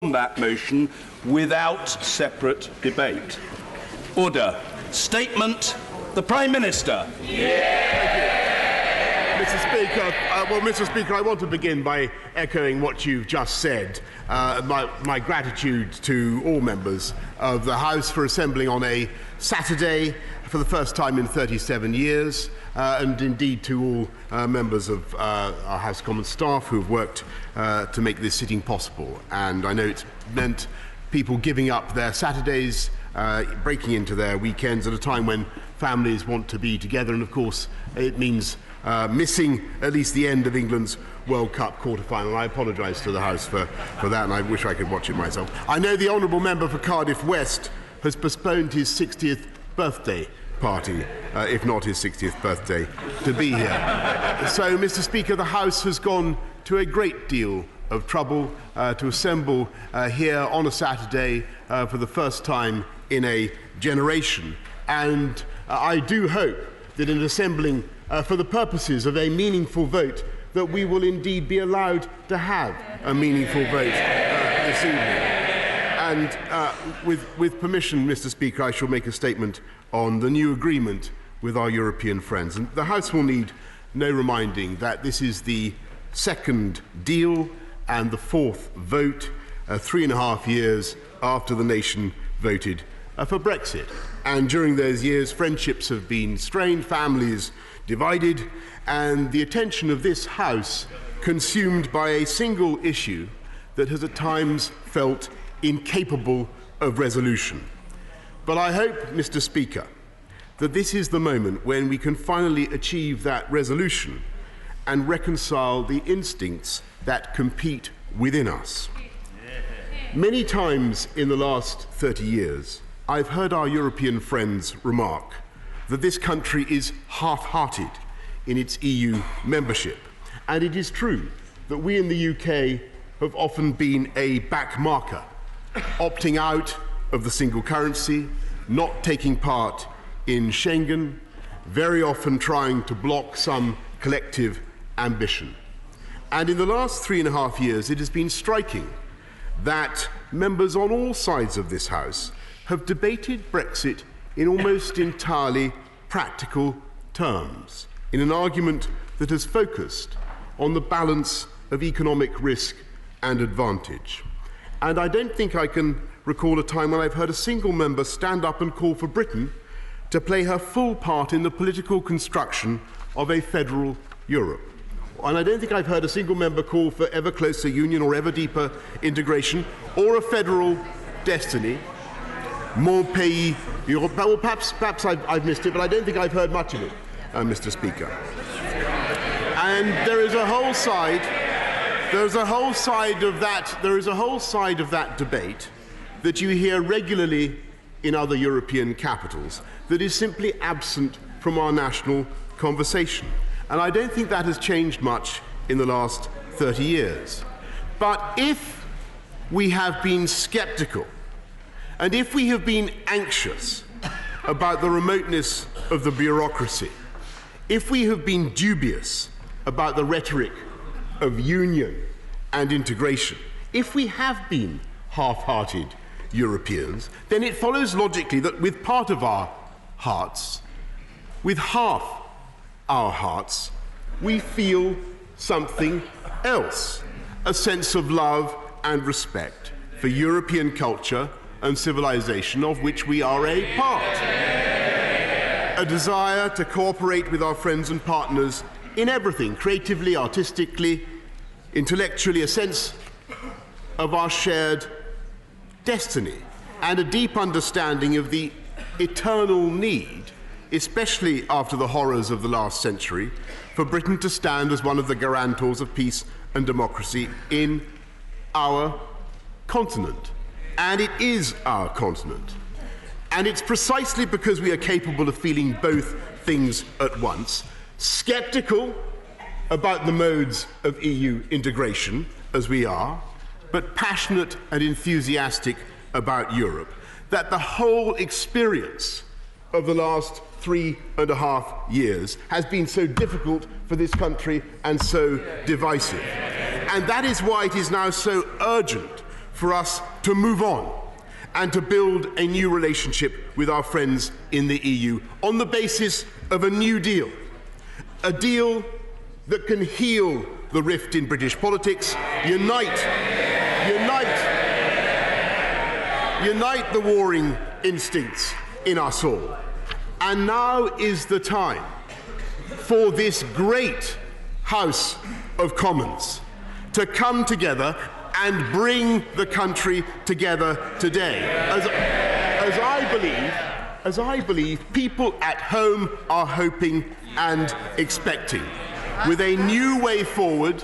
that motion without separate debate. Order. Statement. The Prime Minister. Mr. Speaker, Mr. Speaker, I want to begin by echoing what you've just said. My gratitude to all members of the House for assembling on a Saturday for the first time in 37 years, and indeed to all members of our House Commons staff who have worked to make this sitting possible. And I know it's meant people giving up their Saturdays, breaking into their weekends at a time when families want to be together, and of course it means missing at least the end of England's World Cup quarter-final. I apologise to the House for that, and I wish I could watch it myself. I know the honourable member for Cardiff West has postponed his 60th birthday party, if not his 60th birthday, to be here. So, Mr. Speaker, the House has gone to a great deal of trouble to assemble here on a Saturday for the first time in a generation. And I do hope that in assembling for the purposes of a meaningful vote, that we will indeed be allowed to have a meaningful vote this evening. And with permission, Mr. Speaker, I shall make a statement on the new agreement with our European friends. And the House will need no reminding that this is the second deal and the fourth vote 3.5 years after the nation voted for Brexit. And during those years, friendships have been strained, families divided, and the attention of this House consumed by a single issue that has at times felt incapable of resolution. But I hope, Mr. Speaker, that this is the moment when we can finally achieve that resolution and reconcile the instincts that compete within us. Many times in the last 30 years, I've heard our European friends remark that this country is half-hearted in its EU membership. And it is true that we in the UK have often been a backmarker, opting out of the single currency, not taking part in Schengen, very often trying to block some collective ambition. And in the last 3.5 years, it has been striking that members on all sides of this House have debated Brexit in almost entirely practical terms, in an argument that has focused on the balance of economic risk and advantage. And I don't think I can recall a time when I've heard a single member stand up and call for Britain to play her full part in the political construction of a federal Europe. And I don't think I've heard a single member call for ever closer union or ever deeper integration or a federal destiny. Mon pays Europe. Well, perhaps I've missed it, but I don't think I've heard much of it, Mr. Speaker. And there is a whole side of that debate that you hear regularly in other European capitals that is simply absent from our national conversation. And I don't think that has changed much in the last 30 years. But if we have been sceptical, and if we have been anxious about the remoteness of the bureaucracy, if we have been dubious about the rhetoric of union and integration, if we have been half-hearted Europeans, then it follows logically that with part of our hearts, with half our hearts, we feel something else, a sense of love and respect for European culture and civilization of which we are a part. A desire to cooperate with our friends and partners in everything, creatively, artistically, intellectually, a sense of our shared destiny, and a deep understanding of the eternal need, especially after the horrors of the last century, for Britain to stand as one of the guarantors of peace and democracy in our continent. And it is our continent. And it's precisely because we are capable of feeling both things at once, sceptical about the modes of EU integration, as we are, but passionate and enthusiastic about Europe, that the whole experience of the last 3.5 years has been so difficult for this country and so divisive. And that is why it is now so urgent for us to move on and to build a new relationship with our friends in the EU on the basis of a new deal, a deal that can heal the rift in British politics, unite the warring instincts in us all. And now is the time for this great House of Commons to come together and bring the country together today. As I believe people at home are hoping and expecting, with a new way forward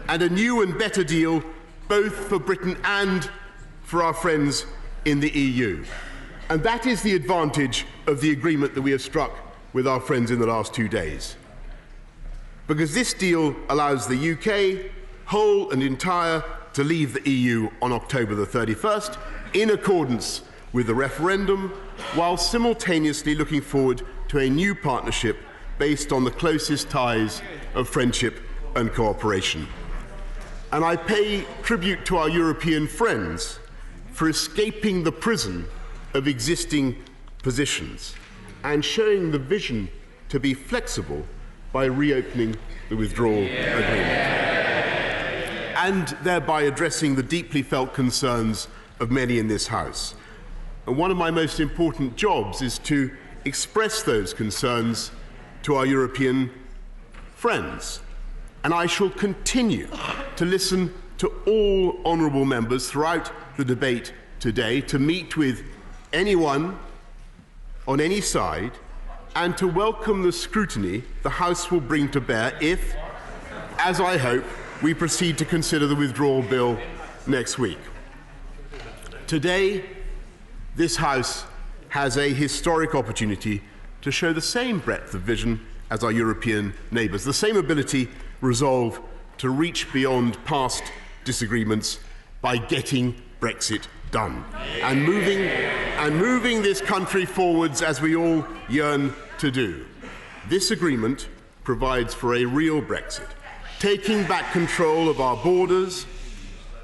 and a new and better deal both for Britain and for our friends in the EU. And that is the advantage of the agreement that we have struck with our friends in the last 2 days. Because this deal allows the UK, whole and entire, to leave the EU on October the 31st, in accordance with the referendum, while simultaneously looking forward to a new partnership based on the closest ties of friendship and cooperation. And I pay tribute to our European friends for escaping the prison of existing positions and showing the vision to be flexible by reopening the withdrawal agreement, and thereby addressing the deeply felt concerns of many in this House. And one of my most important jobs is to express those concerns to our European friends. And I shall continue to listen to all honourable members throughout the debate today, to meet with anyone on any side, and to welcome the scrutiny the House will bring to bear if, as I hope, we proceed to consider the withdrawal bill next week. Today, this House has a historic opportunity to show the same breadth of vision as our European neighbours, the same ability, resolve to reach beyond past disagreements by getting Brexit done and moving this country forwards as we all yearn to do. This agreement provides for a real Brexit, taking back control of our borders,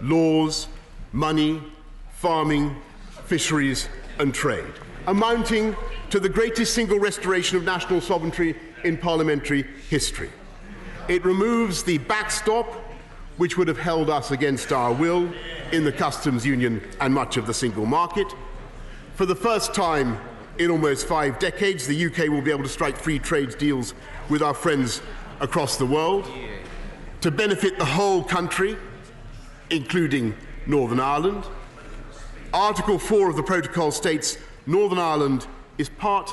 laws, money, farming, fisheries and trade, amounting to the greatest single restoration of national sovereignty in parliamentary history. It removes the backstop which would have held us against our will in the customs union and much of the single market. For the first time in almost 5 decades, the UK will be able to strike free trade deals with our friends across the world to benefit the whole country, including Northern Ireland. Article 4 of the protocol states Northern Ireland is part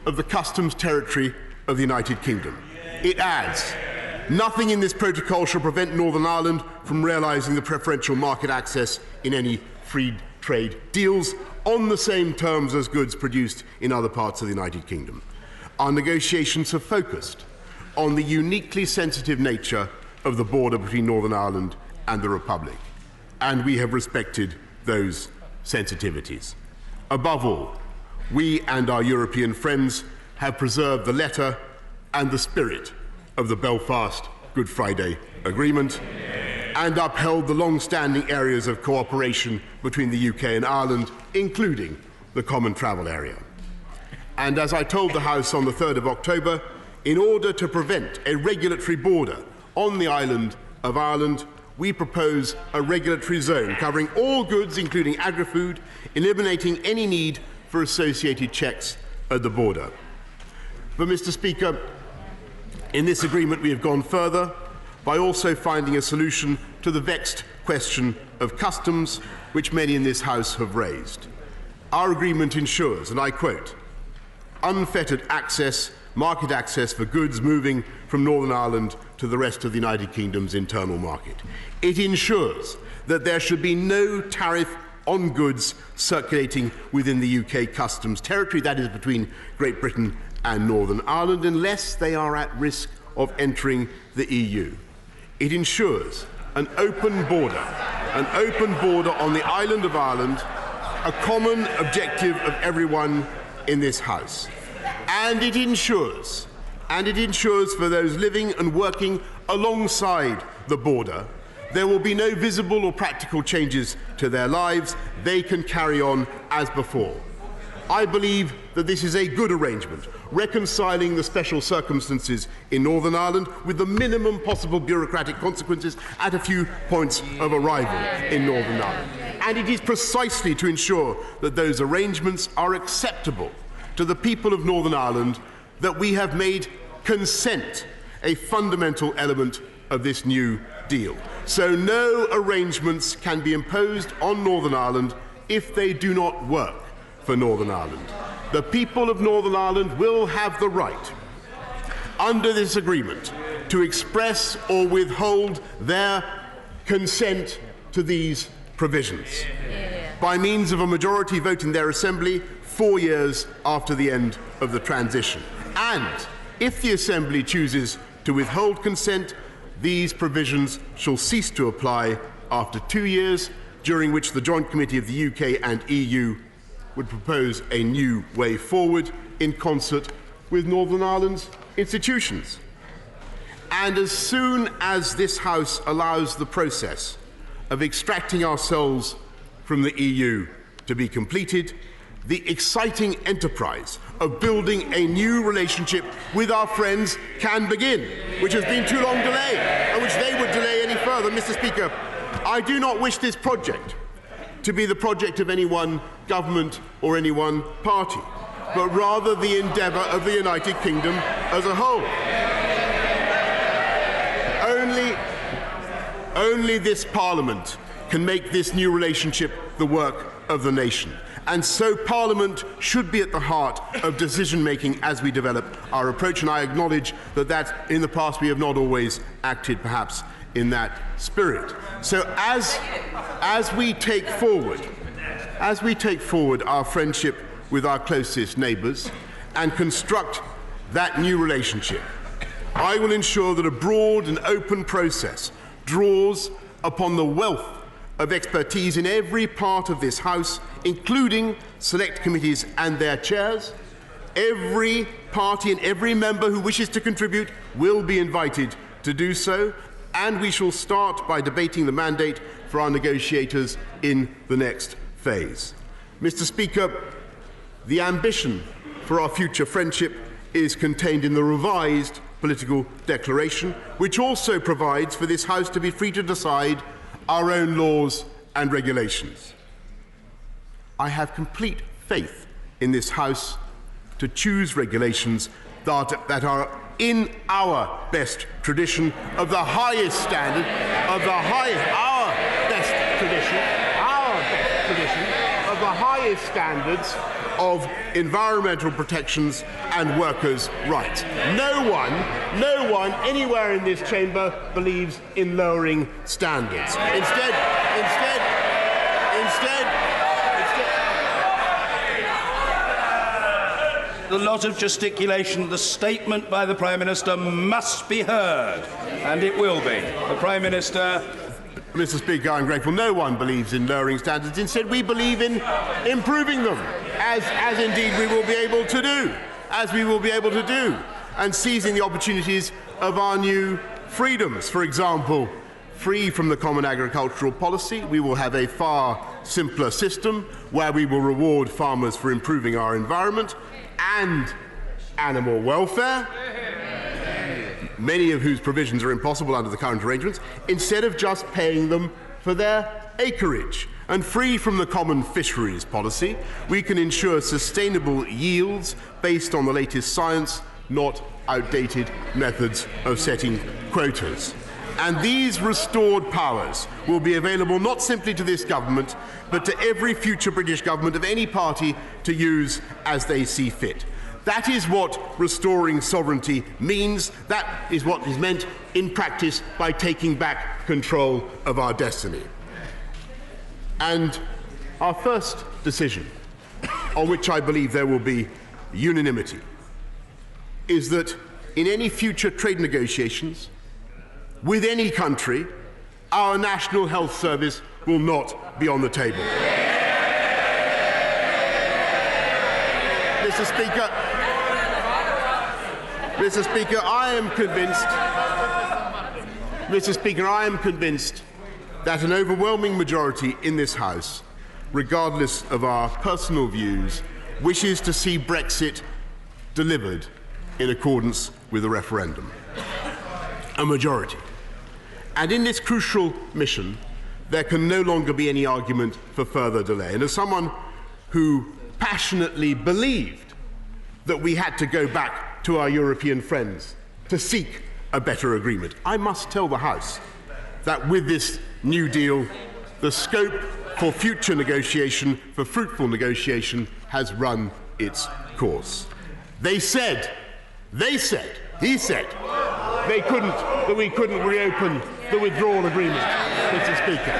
of the customs territory of the United Kingdom. It adds, nothing in this protocol shall prevent Northern Ireland from realising the preferential market access in any free trade deals on the same terms as goods produced in other parts of the United Kingdom. Our negotiations have focused on the uniquely sensitive nature of the border between Northern Ireland and the Republic, and we have respected those sensitivities. Above all, we and our European friends have preserved the letter and the spirit of the Belfast Good Friday Agreement and upheld the long-standing areas of cooperation between the UK and Ireland, including the Common Travel Area. And as I told the House on the 3rd of October, in order to prevent a regulatory border on the island of Ireland, we propose a regulatory zone covering all goods, including agri-food, eliminating any need for associated checks at the border. But, Mr. Speaker, in this agreement we have gone further by also finding a solution to the vexed question of customs, which many in this House have raised. Our agreement ensures, and I quote, unfettered access, market access for goods moving from Northern Ireland to the rest of the United Kingdom's internal market. It ensures that there should be no tariff on goods circulating within the UK customs territory, that is between Great Britain and Northern Ireland, unless they are at risk of entering the EU. It ensures an open border on the island of Ireland, a common objective of everyone in this House. And it ensures for those living and working alongside the border there will be no visible or practical changes to their lives. They can carry on as before. I believe that this is a good arrangement, reconciling the special circumstances in Northern Ireland with the minimum possible bureaucratic consequences at a few points of arrival in Northern Ireland. And it is precisely to ensure that those arrangements are acceptable to the people of Northern Ireland that we have made consent a fundamental element of this new deal. So no arrangements can be imposed on Northern Ireland if they do not work for Northern Ireland. The people of Northern Ireland will have the right, under this agreement, to express or withhold their consent to these provisions by means of a majority vote in their assembly 4 years after the end of the transition. And if the assembly chooses to withhold consent, these provisions shall cease to apply after 2 years, during which the Joint Committee of the UK and EU would propose a new way forward in concert with Northern Ireland's institutions. And as soon as this House allows the process of extracting ourselves from the EU to be completed, the exciting enterprise of building a new relationship with our friends can begin, which has been too long delayed and which they would delay any further. Mr. Speaker, I do not wish this project to be the project of any one government or any one party, but rather the endeavour of the United Kingdom as a whole. Only this Parliament can make this new relationship the work of the nation. And so Parliament should be at the heart of decision-making as we develop our approach, and I acknowledge that in the past we have not always acted perhaps in that spirit. So as we take forward our friendship with our closest neighbours and construct that new relationship, I will ensure that a broad and open process draws upon the wealth of expertise in every part of this House, including select committees and their chairs. Every party and every member who wishes to contribute will be invited to do so, and we shall start by debating the mandate for our negotiators in the next phase. Mr. Speaker, the ambition for our future friendship is contained in the revised political declaration, which also provides for this House to be free to decide our own laws and regulations. I have complete faith in this House to choose regulations that are in our best tradition of the highest standard, of the highest standards of environmental protections and workers' rights. No one anywhere in this chamber believes in lowering standards. Instead, a lot of gesticulation. The statement by the Prime Minister must be heard, and it will be. The Prime Minister. Mr. Speaker, I'm grateful. No one believes in lowering standards. Instead, we believe in improving them, as indeed we will be able to do, and seizing the opportunities of our new freedoms. For example, free from the common agricultural policy, we will have a far simpler system where we will reward farmers for improving our environment and animal welfare, many of whose provisions are impossible under the current arrangements, instead of just paying them for their acreage. And free from the common fisheries policy, we can ensure sustainable yields based on the latest science, not outdated methods of setting quotas. And these restored powers will be available not simply to this government, but to every future British government of any party to use as they see fit. That is what restoring sovereignty means. That is what is meant in practice by taking back control of our destiny. And our first decision, on which I believe there will be unanimity, is that in any future trade negotiations with any country, our National Health Service will not be on the table. Mr. Speaker, I am convinced that an overwhelming majority in this House, regardless of our personal views, wishes to see Brexit delivered in accordance with the referendum. A majority. And in this crucial mission, there can no longer be any argument for further delay. And as someone who passionately believed that we had to go back to our European friends to seek a better agreement, I must tell the House that with this new deal, the scope for future negotiation, for fruitful negotiation, has run its course. He said, that we couldn't reopen the withdrawal agreement, Mr. Speaker.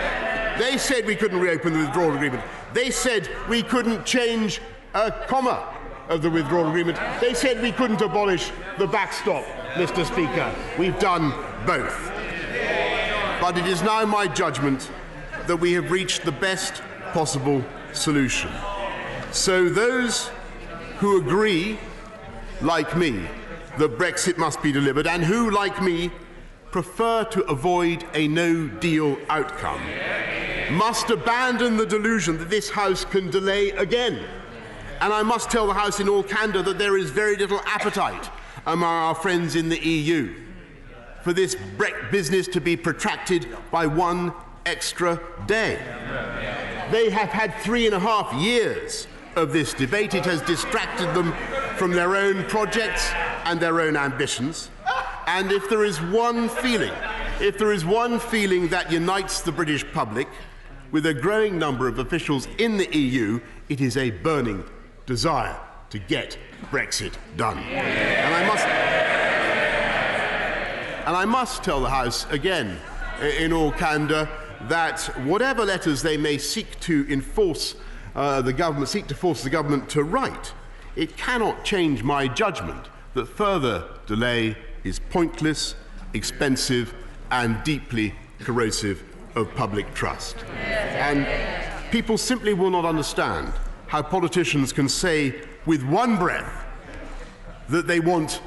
They said we couldn't reopen the withdrawal agreement. They said we couldn't change a comma of the withdrawal agreement. They said we couldn't abolish the backstop, Mr. Speaker. We've done both. But it is now my judgment that we have reached the best possible solution. So those who agree, like me, that Brexit must be delivered, and who, like me, prefer to avoid a no-deal outcome, must abandon the delusion that this House can delay again. And I must tell the House in all candour that there is very little appetite among our friends in the EU for this business to be protracted by one extra day. They have had 3.5 years of this debate. It has distracted them from their own projects and their own ambitions. And if there is one feeling that unites the British public with a growing number of officials in the EU, it is a burning desire to get Brexit done. And I must tell the House again, in all candour, that whatever letters they may seek to force the government to write, it cannot change my judgment that further delay is pointless, expensive, and deeply corrosive of public trust. And people simply will not understand how politicians can say with one breath that they want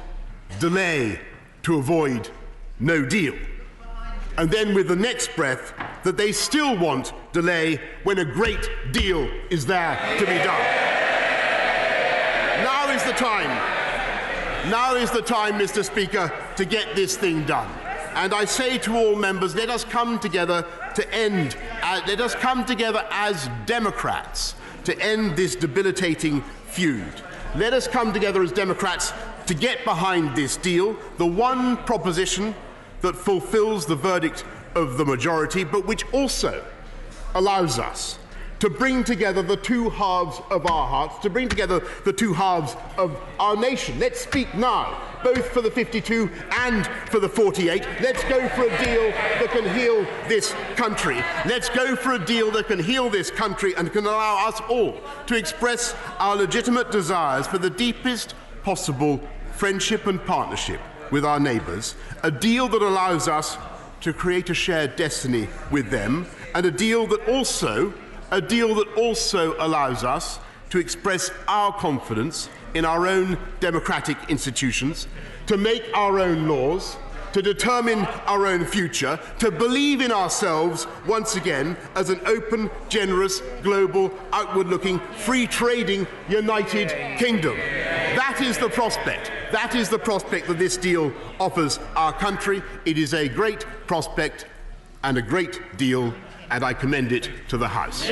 delay to avoid no deal, and then with the next breath that they still want delay when a great deal is there to be done. Now is the time, Mr. Speaker, to get this thing done. And I say to all members, let us come together as Democrats to end this debilitating feud. Let us come together as Democrats to get behind this deal, the one proposition that fulfills the verdict of the majority, but which also allows us to bring together the two halves of our hearts, to bring together the two halves of our nation. Let's speak now, both for the 52 and for the 48. Let's go for a deal that can heal this country. Let's go for a deal that can heal this country and can allow us all to express our legitimate desires for the deepest possible friendship and partnership with our neighbours, a deal that allows us to create a shared destiny with them, and a deal that also allows us to express our confidence in our own democratic institutions, to make our own laws, to determine our own future, to believe in ourselves once again as an open, generous, global, outward-looking, free-trading, united kingdom. That is the prospect. That is the prospect that this deal offers our country. It is a great prospect and a great deal, and I commend it to the House.